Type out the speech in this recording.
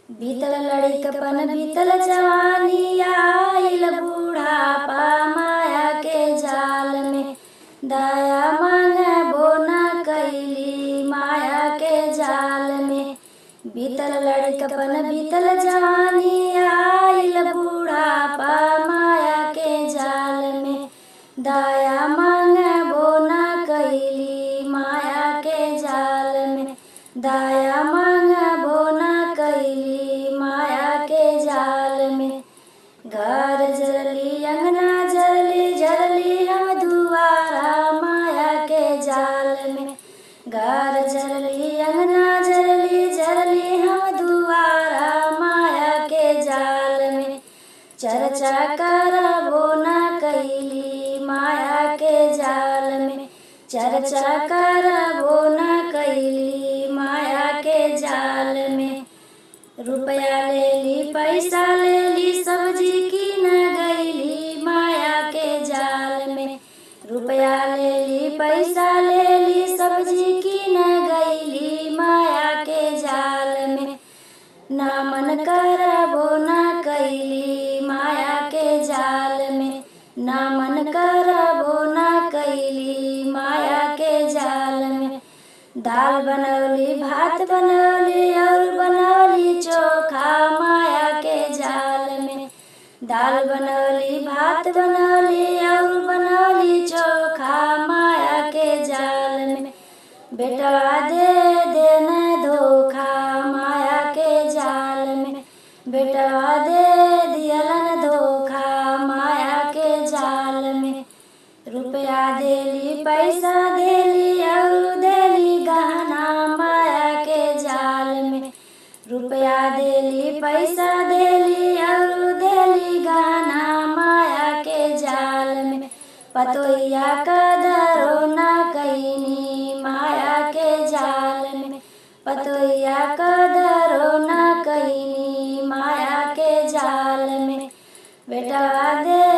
बीतल लड़िकपन बीतल जवानी आइल बूढ़ापा माया के जाल में दया मांगबो न कैली माया के जाल में। बीतल लड़िकपन बीतल जवानी आइल बूढ़ापा माया के जाल में दया मांगबो न कैली माया के जाल में दया मांगबो न कैली माया के जाल में। घर जरली अंगना जरली जरली हम दुआरा माया के जाल में। घर जरली अंगना जरली जरली हम दुआरा माया के जाल में। चर्चा करबो न कैली माया के जाल में चर्चा करबो न कैली माया के जाल में। रुपया लेली पैसा लेली सब्जी की न गईली माया के जाल में। रुपया लेली पैसा लेली सब्जी की न गईली माया के जाल में। ना मन करबो न कैली माया के जाल में ना मन करबो न कैली माया के जाल में। दाल बनौली भात बनौली और बनौली चोखा माया के जाल में। दाल बनौली भात बनौली और बनौली चोखा माया के जाल में। बेटवा दे देना धोखा माया के जाल में। बेटवा दे दियलन धोखा माया के जाल में। रुपया देली पैसा देली और देली गहना माया के जाल में। रुपया देली पैसा देली और देली गहना माया के जाल में। पतोहिया कदरो न कैनी माया के जाल में। पतोहिया कदरो न कैनी माया के जाल में। बेटवा दे